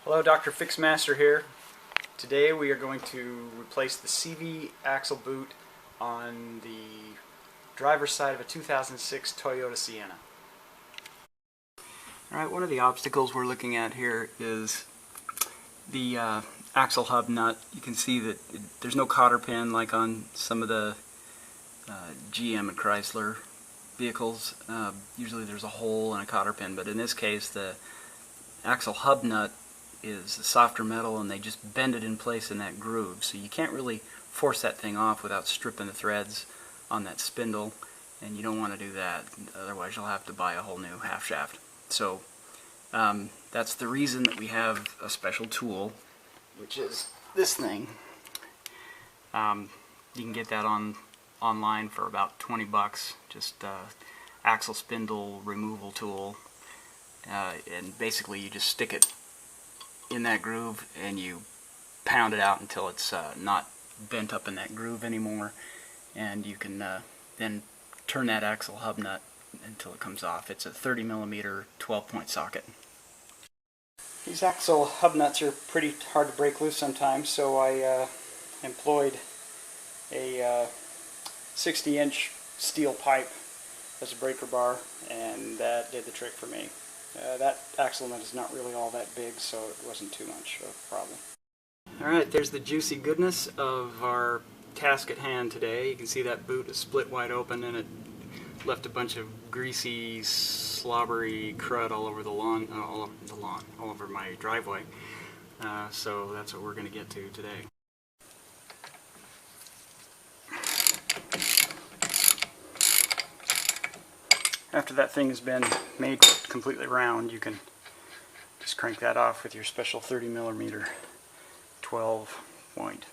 Hello, Dr. Fixmaster here. Today we are going to replace the CV axle boot on the driver's side of a 2006 Toyota Sienna. Alright, one of the obstacles we're looking at here is the axle hub nut. You can see that there's no cotter pin like on some of the GM and Chrysler vehicles. Usually there's a hole and a cotter pin, but in this case the axle hub nut is a softer metal and they just bend it in place in that groove, so you can't really force that thing off without stripping the threads on that spindle, and you don't want to do that, otherwise you'll have to buy a whole new half shaft. So that's the reason that we have a special tool, which is this thing. You can get that online for about 20 bucks, just axle spindle removal tool, and basically you just stick it in that groove and you pound it out until it's not bent up in that groove anymore, and you can then turn that axle hub nut until it comes off. It's a 30mm 12-point socket. These axle hub nuts are pretty hard to break loose sometimes, so I employed a 60-inch steel pipe as a breaker bar, and that did the trick for me. That axle nut is not really all that big, so it wasn't too much of a problem. Alright, there's the juicy goodness of our task at hand today. You can see that boot is split wide open and it left a bunch of greasy, slobbery crud all over the lawn, all over my driveway. So that's what we're going to get to today. After that thing has been made completely round, you can just crank that off with your special 30mm 12-point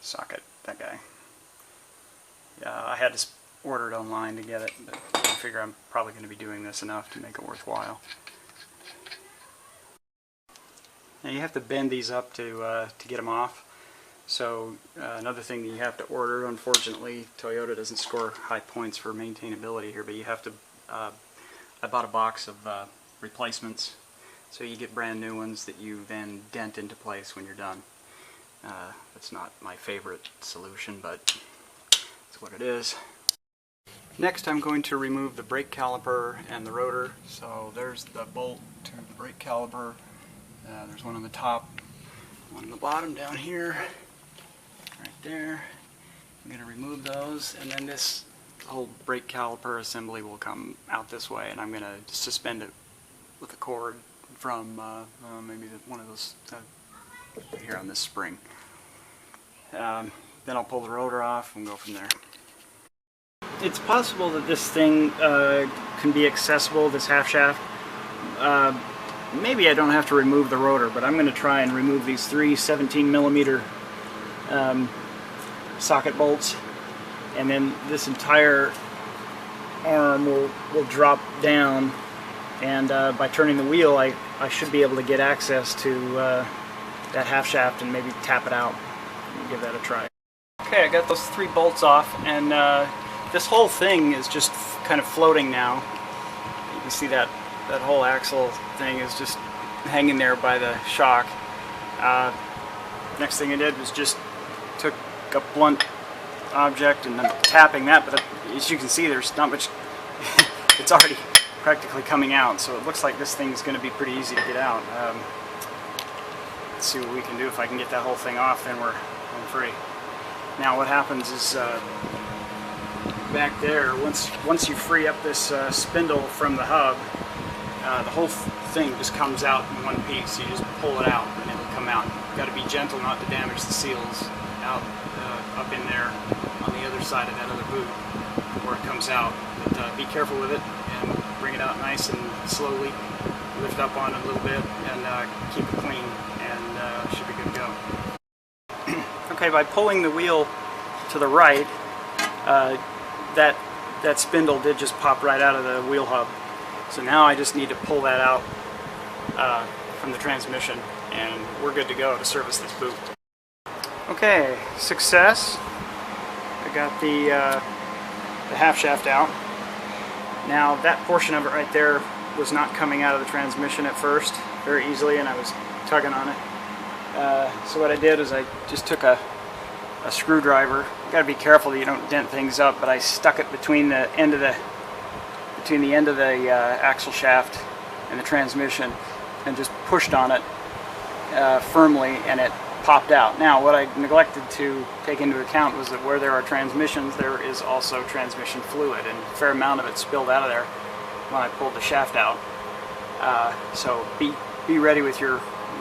socket, that guy. Yeah, I had to order it online to get it, but I figure I'm probably going to be doing this enough to make it worthwhile. Now you have to bend these up to get them off. So another thing that you have to order, unfortunately Toyota doesn't score high points for maintainability here, but you have to I bought a box of replacements, so you get brand new ones that you then dent into place when you're done. That's not my favorite solution, but it's what it is. Next I'm going to remove the brake caliper and the rotor. So there's the bolt to the brake caliper. There's one on the top, one on the bottom down here, right there. I'm going to remove those, and then this whole brake caliper assembly will come out this way, and I'm going to suspend it with a cord from maybe one of those here on this spring. Then I'll pull the rotor off and go from there. It's possible that this thing can be accessible, this half shaft. Maybe I don't have to remove the rotor, but I'm going to try and remove these three 17mm socket bolts, and then this entire arm will drop down, and by turning the wheel I should be able to get access to that half shaft and maybe tap it out and give that a try. Okay, I got those three bolts off, and this whole thing is just kind of floating now. You can see that whole axle thing is just hanging there by the shock. Next thing I did was just took a blunt object and I'm tapping that, but as you can see there's not much it's already practically coming out, so it looks like this thing is going to be pretty easy to get out. Let's see what we can do. If I can get that whole thing off, then we're free. Now what happens is back there, once you free up this spindle from the hub, the whole thing just comes out in one piece. You just pull it out and it'll come out. You've got to be gentle not to damage the seals out up in there on the other side of that other boot where it comes out. But be careful with it and bring it out nice and slowly. Lift up on it a little bit and keep it clean, and should be good to go. Okay, by pulling the wheel to the right, that spindle did just pop right out of the wheel hub. So now I just need to pull that out from the transmission, and we're good to go to service this boot. Okay, success. I got the half shaft out. Now that portion of it right there was not coming out of the transmission at first. very easily, and I was tugging on it. So what I did is I just took a screwdriver. You got to be careful that you don't dent things up, but I stuck it between the end of the axle shaft and the transmission, and just pushed on it firmly, and it popped out. Now, what I neglected to take into account was that where there are transmissions, there is also transmission fluid, and a fair amount of it spilled out of there when I pulled the shaft out. So be ready with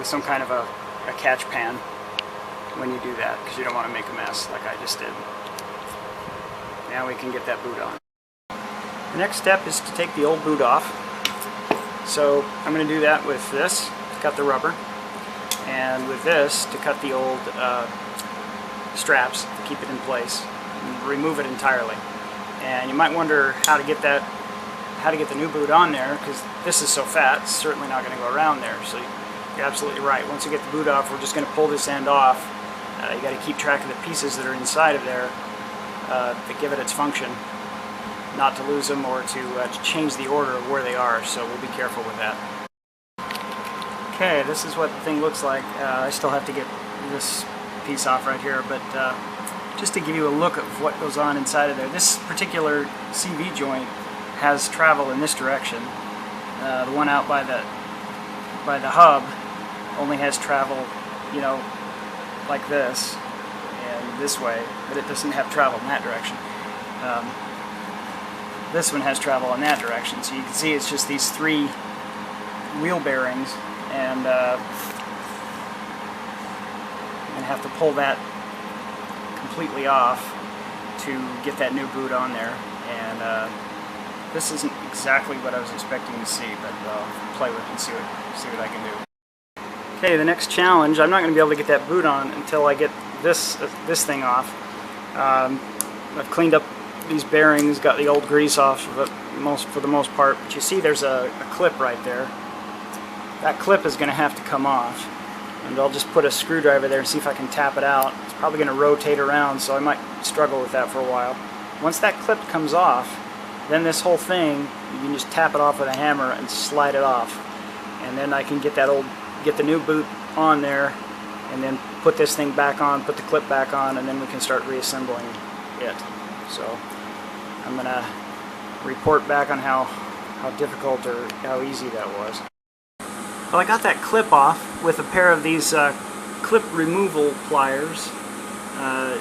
some kind of a catch pan when you do that, because you don't want to make a mess like I just did. Now we can get that boot on. The next step is to take the old boot off. So I'm going to do that with this to cut the rubber, and with this to cut the old straps to keep it in place and remove it entirely. And you might wonder how to get the new boot on there, because this is so fat, it's certainly not going to go around there. So you're absolutely right. Once you get the boot off, we're just going to pull this end off. You got to keep track of the pieces that are inside of there that give it its function, not to lose them or to change the order of where they are. So we'll be careful with that. Okay, this is what the thing looks like. I still have to get this piece off right here, but just to give you a look of what goes on inside of there. This particular CV joint has travel in this direction. The one out by the hub only has travel, you know, like this and this way, but it doesn't have travel in that direction. This one has travel in that direction, so you can see it's just these three wheel bearings, and have to pull that completely off to get that new boot on there. And this isn't exactly what I was expecting to see, but I'll play with it and see what I can do. Okay, the next challenge, I'm not going to be able to get that boot on until I get this thing off. I've cleaned up these bearings, got the old grease off of it for the most part, but you see there's a clip right there. That clip is going to have to come off, and I'll just put a screwdriver there and see if I can tap it out. It's probably going to rotate around, so I might struggle with that for a while. Once that clip comes off, then this whole thing, you can just tap it off with a hammer and slide it off, and then I can get the new boot on there, and then put this thing back on, put the clip back on, and then we can start reassembling it. So I'm going to report back on how difficult or how easy that was. Well, I got that clip off with a pair of these clip removal pliers. As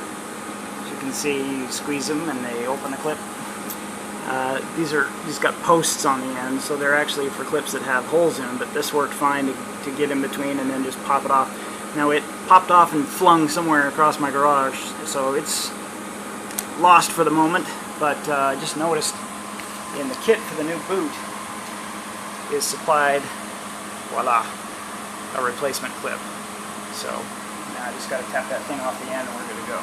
you can see, you squeeze them and they open the clip. These got posts on the end, so they're actually for clips that have holes in them, but this worked fine to get in between and then just pop it off. Now it popped off and flung somewhere across my garage, so it's lost for the moment, but I just noticed in the kit for the new boot is supplied, voila, a replacement clip. So now I just got to tap that thing off the end and we're good to go.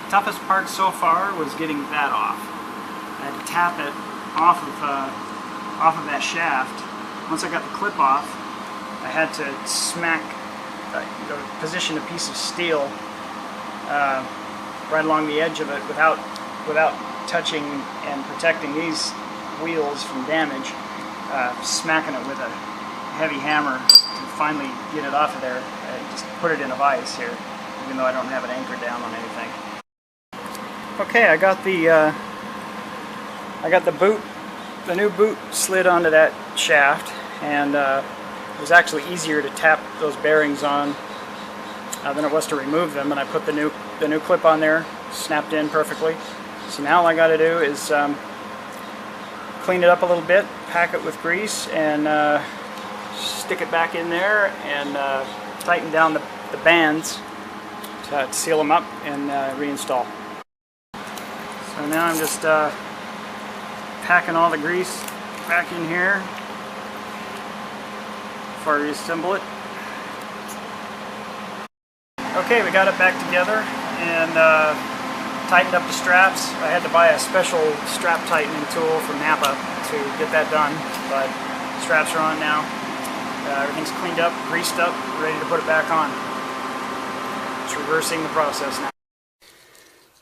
The toughest part so far was getting that off. I had to tap it off of that shaft. Once I got the clip off, I had to position a piece of steel right along the edge of it without touching and protecting these wheels from damage, smacking it with a heavy hammer to finally get it off of there. I just put it in a vise here, even though I don't have it anchored down on anything. Okay, I got the new boot slid onto that shaft, and it was actually easier to tap those bearings on than it was to remove them, and I put the new clip on there, snapped in perfectly. So now all I got to do is clean it up a little bit, pack it with grease, and stick it back in there, and tighten down the bands to seal them up and reinstall. So now I'm just packing all the grease back in here before I reassemble it. Okay, we got it back together and tightened up the straps. I had to buy a special strap tightening tool from Napa to get that done, but straps are on now. Everything's cleaned up, greased up, ready to put it back on. Just reversing the process now.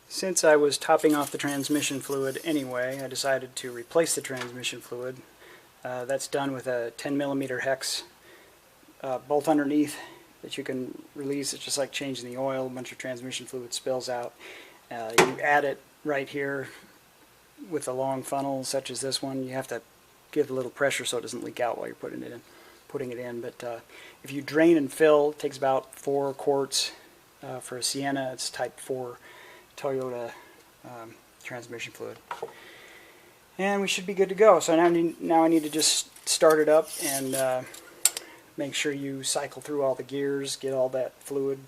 Since I was topping off the transmission fluid anyway, I decided to replace the transmission fluid That's done with a 10mm hex bolt underneath that you can release. It's just like changing the oil. A bunch of transmission fluid spills out. You add it right here with a long funnel such as this one. You have to give a little pressure so it doesn't leak out while you're putting it in. But if you drain and fill, it takes about 4 quarts for a Sienna. It's type 4 Toyota transmission fluid. And we should be good to go. So now I need to just start it up and make sure you cycle through all the gears, get all that fluid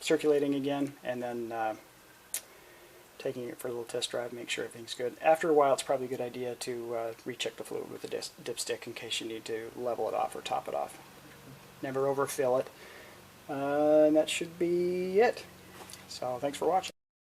circulating again, and then taking it for a little test drive, make sure everything's good. After a while, it's probably a good idea to recheck the fluid with a dipstick in case you need to level it off or top it off. Never overfill it. And that should be it. So thanks for watching.